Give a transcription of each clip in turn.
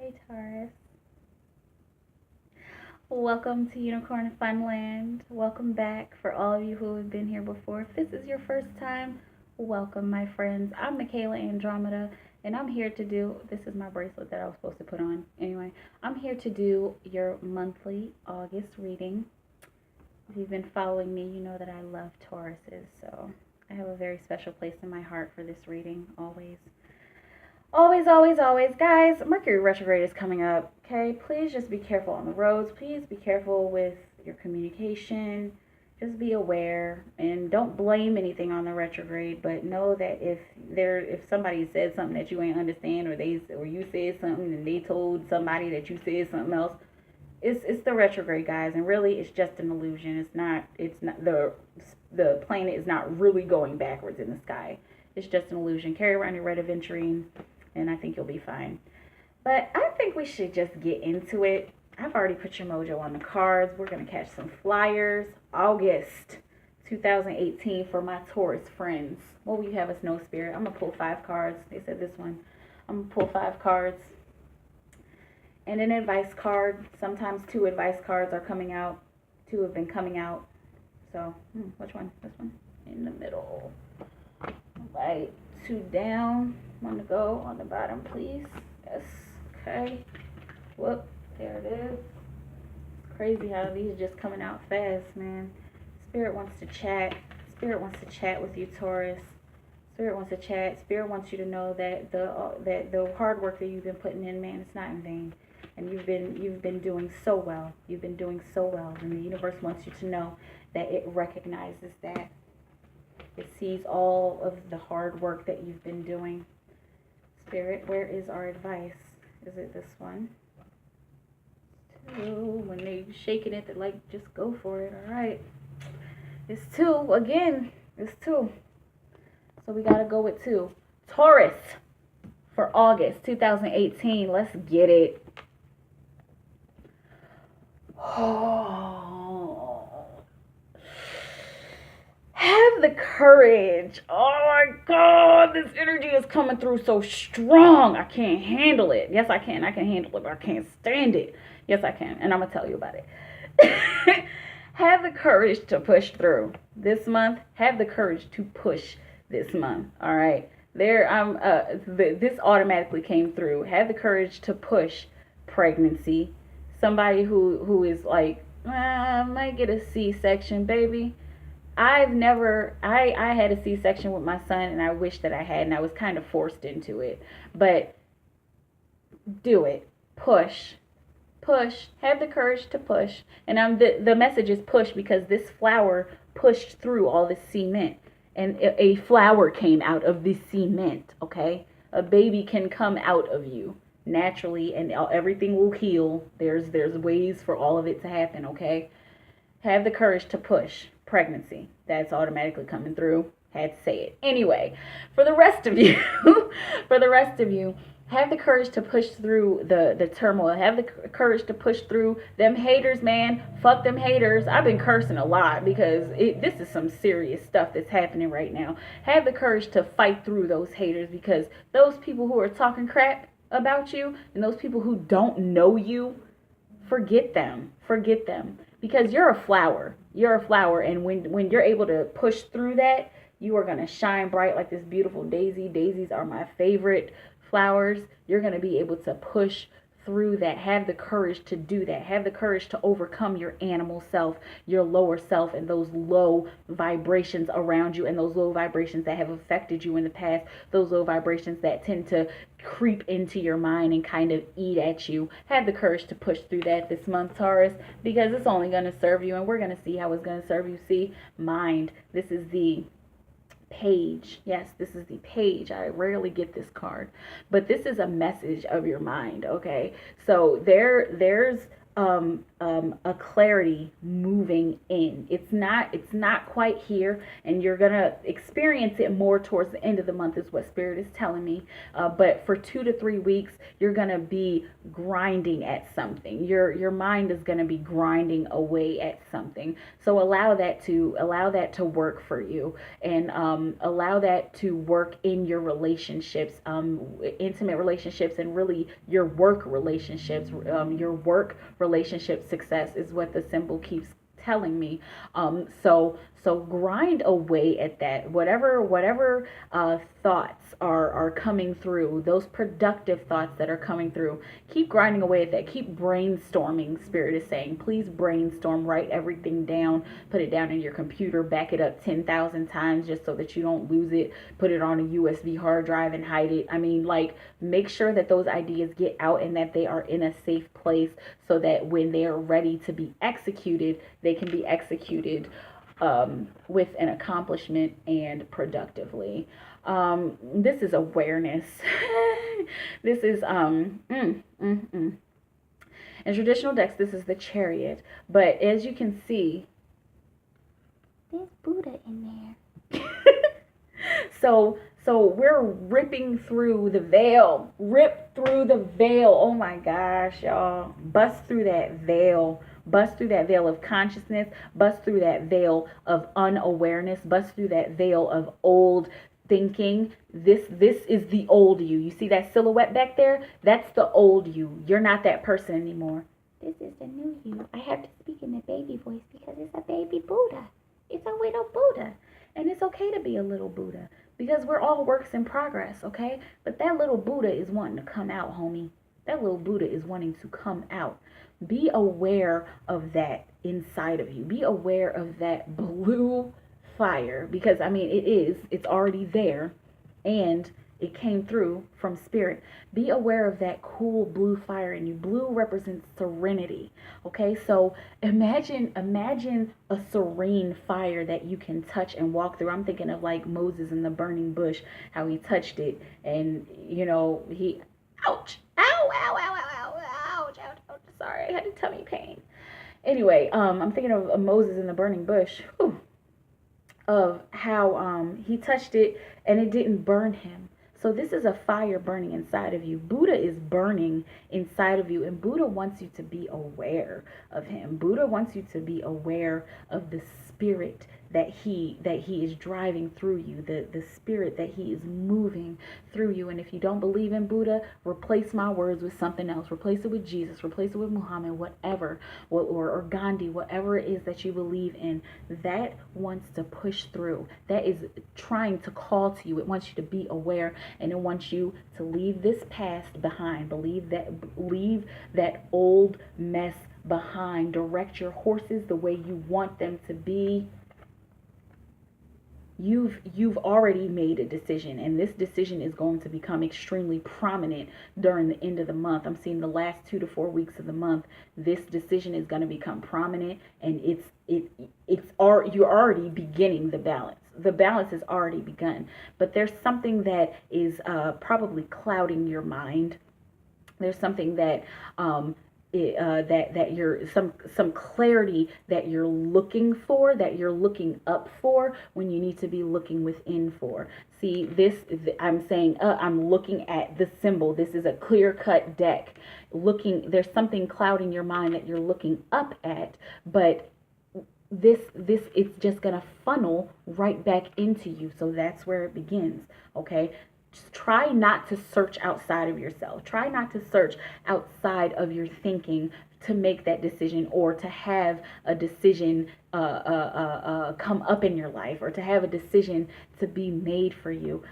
Hey Taurus. Welcome to Unicorn Funland. Welcome back for all of you who have been here before. If this is your first time, welcome, my friends. I'm MikaelaAndromeda, and I'm here to do this is my bracelet that I was supposed to put on. Anyway, I'm here to do your monthly August reading. If you've been following me, you know that I love Tauruses, so I have a very special place in my heart for this reading, always. Always, always, always. Guys, Mercury retrograde is coming up, okay? Please just be careful on the roads. Please be careful with your communication. Just be aware and don't blame anything on the retrograde, but know that if somebody said something that you ain't understand, or you said something and they told somebody that you said something else, it's the retrograde, guys, and really it's just an illusion. It's not the planet is not really going backwards in the sky. It's just an illusion. Carry around your red aventurine, and I think you'll be fine. But I think we should just get into it. I've already put your mojo on the cards. We're going to catch some flyers. August 2018 for my Taurus friends. What will you have us know, Spirit? I'm going to pull 5 cards. They said this one. I'm going to pull 5 cards. And an advice card. Sometimes 2 advice cards are coming out. 2 have been coming out. So, which one? This one? In the middle. Right. 2 down. Want to go on the bottom, please? Yes. Okay. Whoop. There it is. It's crazy how these are just coming out fast, man. Spirit wants to chat. Spirit wants to chat with you, Taurus. Spirit wants to chat. Spirit wants you to know that the hard work that you've been putting in, man, it's not in vain. And you've been doing so well. You've been doing so well. And the universe wants you to know that it recognizes that. It sees all of the hard work that you've been doing. Spirit, where is our advice? Is it this one? 2. When they're shaking it, they're like, just go for it. All right. It's 2. Again, it's 2. So we got to go with 2. Taurus for August 2018. Let's get it. Oh. Have the courage. Oh my God, this energy is coming through so strong. I can't handle it. Yes, I can. I can handle it, but I can't stand it. Yes, I can. And I'm going to tell you about it. Have the courage to push through this month. Have the courage to push this month. All right. This automatically came through. Have the courage to push pregnancy. Somebody who is like, I might get a C-section, baby. I had a C-section with my son, and I wish that I had, and I was kind of forced into it. But do it. Push. Have the courage to push. And the message is push because this flower pushed through all this cement, and a flower came out of this cement. Okay, a baby can come out of you naturally, and everything will heal. There's ways for all of it to happen. Okay, have the courage to push pregnancy. That's automatically coming through. Had to say it anyway. For the rest of you, have the courage to push through the turmoil. Have the courage to push through them haters, man. Fuck them haters. I've been cursing a lot because this is some serious stuff that's happening right now. Have the courage to fight through those haters, because those people who are talking crap about you and those people who don't know you, forget them. Because you're a flower. And when you're able to push through that, you are going to shine bright like this beautiful daisy. Daisies are my favorite flowers. You're going to be able to push through that. Have the courage to do that. Have the courage to overcome your animal self, your lower self, and those low vibrations around you, and those low vibrations that have affected you in the past, those low vibrations that tend to creep into your mind and kind of eat at you. Have the courage to push through that this month, Taurus, because it's only going to serve you, and we're going to see how it's going to serve you. See, mind. This is the page. Yes, this is the page. I rarely get this card, but this is a message of your mind. Okay, so there's a clarity moving in. It's not quite here, and you're gonna experience it more towards the end of the month, is what Spirit is telling me. But for 2 to 3 weeks, you're gonna be grinding at something. Your mind is gonna be grinding away at something. So allow that to work for you, and allow that to work in your relationships, intimate relationships, and really your work relationships. Your work relationship success is what the symbol keeps telling me. So grind away at that. Whatever thoughts are coming through, those productive thoughts that are coming through, keep grinding away at that. Keep brainstorming. Spirit is saying, please brainstorm. Write everything down. Put it down in your computer. Back it up 10,000 times just so that you don't lose it. Put it on a USB hard drive and hide it. I mean, like, make sure that those ideas get out and that they are in a safe place, so that when they are ready to be executed, they can be executed with an accomplishment and productively. This is awareness. This is in traditional decks, this is the Chariot, but as you can see, there's Buddha in there. So we're ripping through the veil. Rip through the veil. Oh my gosh, y'all. Bust through that veil. Bust through that veil of consciousness. Bust through that veil of unawareness. Bust through that veil of old thinking. This is the old you. You see that silhouette back there? That's the old you. You're not that person anymore. This is the new you. I have to speak in the baby voice because it's a baby Buddha. It's a little Buddha. And it's okay to be a little Buddha, because we're all works in progress, okay? But that little Buddha is wanting to come out, homie. That little Buddha is wanting to come out. Be aware of that inside of you. Be aware of that blue fire, because, I mean, it's already there, and it came through from Spirit. Be aware of that cool blue fire in you. Blue represents serenity. Okay, so imagine a serene fire that you can touch and walk through. I'm thinking of like Moses in the burning bush, how he touched it, and he, ouch, ow, ow, ow, ow, ow, ouch, ouch, ouch. Sorry, I had a tummy pain. Anyway, I'm thinking of Moses in the burning bush. Whew. Of how he touched it and it didn't burn him. So this is a fire burning inside of you. Buddha is burning inside of you, and Buddha wants you to be aware of him. Buddha wants you to be aware of the spirit that he is driving through you, the spirit that he is moving through you. And if you don't believe in Buddha, replace my words with something else. Replace it with Jesus, replace it with Muhammad, whatever, or Gandhi, whatever it is that you believe in. That wants to push through. That is trying to call to you. It wants you to be aware, and it wants you to leave this past behind. Leave that old mess behind. Direct your horses the way you want them to be. You've already made a decision, and this decision is going to become extremely prominent during the end of the month. I'm seeing the last 2 to 4 weeks of the month. This decision is going to become prominent, and you're already beginning the balance. The balance has already begun, but there's something that is probably clouding your mind. There's something that that you're some clarity that you're looking for, that you're looking up for, when you need to be looking within for. See, I'm saying I'm looking at the symbol. This is a clear-cut deck. There's something clouding your mind that you're looking up at, but this it's just gonna funnel right back into you. So that's where it begins. Okay, just try not to search outside of yourself. Try not to search outside of your thinking to make that decision, or to have a decision come up in your life, or to have a decision to be made for you.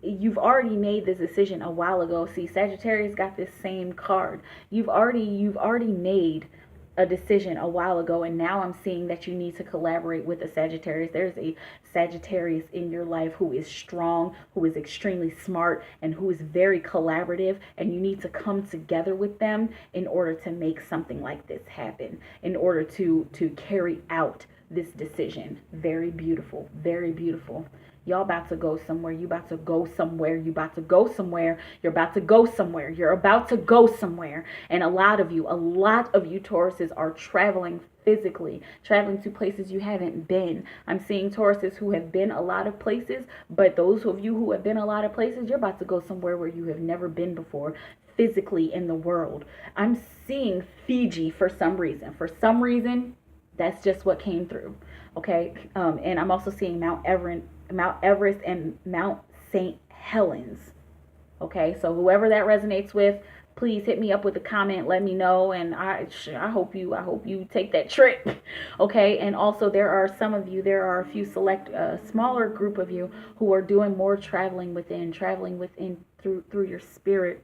You've already made this decision a while ago. See, Sagittarius got this same card. You've already made a decision a while ago, and now I'm seeing that you need to collaborate with a Sagittarius. There's a Sagittarius in your life who is strong, who is extremely smart, and who is very collaborative, and you need to come together with them in order to make something like this happen, in order to carry out this decision. Very beautiful, very beautiful. Y'all about to go somewhere. You about to go somewhere. You about to go somewhere. You're about to go somewhere. You're about to go somewhere. And a lot of you Tauruses are traveling physically, traveling to places you haven't been. I'm seeing Tauruses who have been a lot of places, but those of you who have been a lot of places, you're about to go somewhere where you have never been before physically in the world. I'm seeing Fiji for some reason. For some reason, that's just what came through. Okay. And I'm also seeing Mount Everest and Mount St. Helens. Okay. So whoever that resonates with, please hit me up with a comment. Let me know. And I hope you take that trip. Okay. And also there are a few select, smaller group of you who are doing more traveling within through your spirit,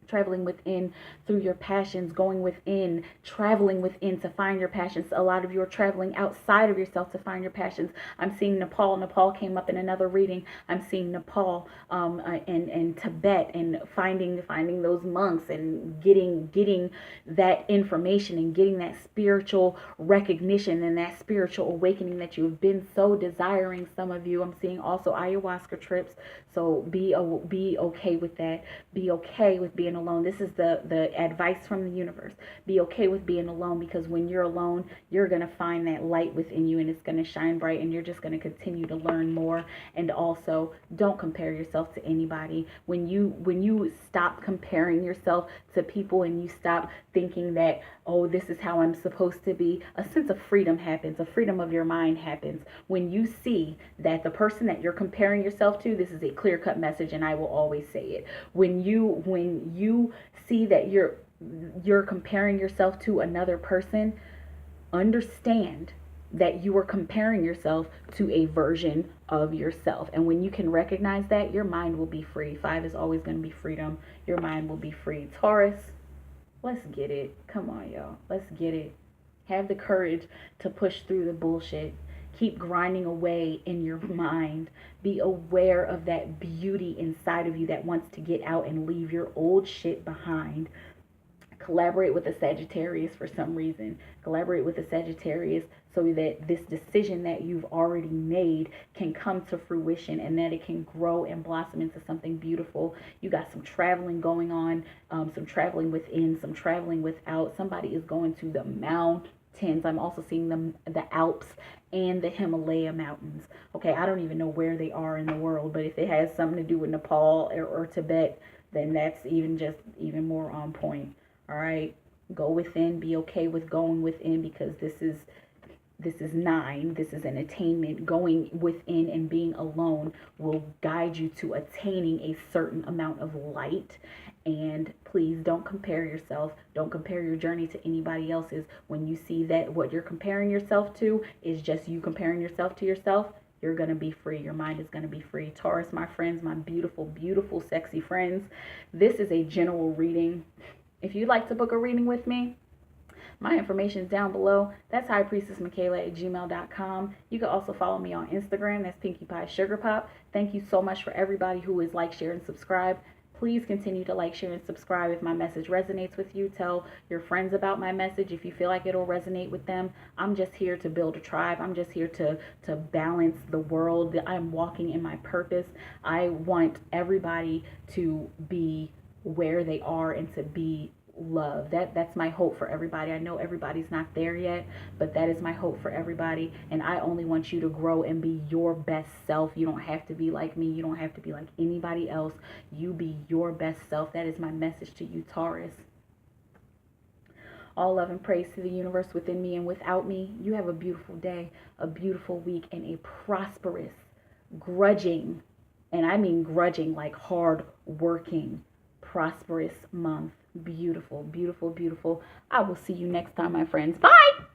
traveling within through your passions, going within, traveling within to find your passions. A lot of you are traveling outside of yourself to find your passions. I'm seeing Nepal. Nepal came up in another reading. I'm seeing Nepal and Tibet, and finding those monks and getting that information and getting that spiritual recognition and that spiritual awakening that you've been so desiring. Some of you, I'm seeing also ayahuasca trips. So be okay with that. Be okay with being alone. This is the advice from the universe. Be okay with being alone, because when you're alone, you're going to find that light within you, and it's going to shine bright, and you're just going to continue to learn more. And also, don't compare yourself to anybody. When you stop comparing yourself to people and you stop thinking that, oh, this is how I'm supposed to be, a sense of freedom happens. A freedom of your mind happens when you see that the person that you're comparing yourself to, this is a clear-cut message, and I will always say it. When you see that you're comparing yourself to another person, understand that you are comparing yourself to a version of yourself. And when you can recognize that, your mind will be free. 5 is always going to be freedom. Your mind will be free. Taurus, let's get it. Come on, y'all. Let's get it. Have the courage to push through the bullshit. Keep grinding away in your mind. Be aware of that beauty inside of you that wants to get out and leave your old shit behind. Collaborate with a Sagittarius for some reason. Collaborate with a Sagittarius so that this decision that you've already made can come to fruition, and that it can grow and blossom into something beautiful. You got some traveling going on, some traveling within, some traveling without. Somebody is going to the mountains. I'm also seeing the Alps and the Himalaya mountains. Okay, I don't even know where they are in the world, but if it has something to do with Nepal or Tibet, then that's even more on point. All right, go within. Be okay with going within, because this is 9. This is an attainment. Going within and being alone will guide you to attaining a certain amount of light. And please don't compare yourself. Don't compare your journey to anybody else's. When you see that what you're comparing yourself to is just you comparing yourself to yourself, you're going to be free. Your mind is going to be free. Taurus, my friends, my beautiful, beautiful, sexy friends, this is a general reading. If you'd like to book a reading with me, my information is down below. That's highpriestessmikaela@gmail.com. You can also follow me on Instagram. That's Pinkie Pie Sugar Pop. Thank you so much for everybody who is like, share, and subscribe. Please continue to like, share, and subscribe. If my message resonates with you, tell your friends about my message if you feel like it'll resonate with them. I'm just here to build a tribe. I'm just here to balance the world. I'm walking in my purpose. I want everybody to be where they are and to be loved. That's my hope for everybody. I know everybody's not there yet, but that is my hope for everybody. And I only want you to grow and be your best self. You don't have to be like me. You don't have to be like anybody else. You be your best self. That is my message to you, Taurus. All love and praise to the universe within me and without me. You have a beautiful day, a beautiful week, and a prosperous, grudging, and I mean grudging like hard working, prosperous month. Beautiful, beautiful, beautiful. I will see you next time, my friends. Bye.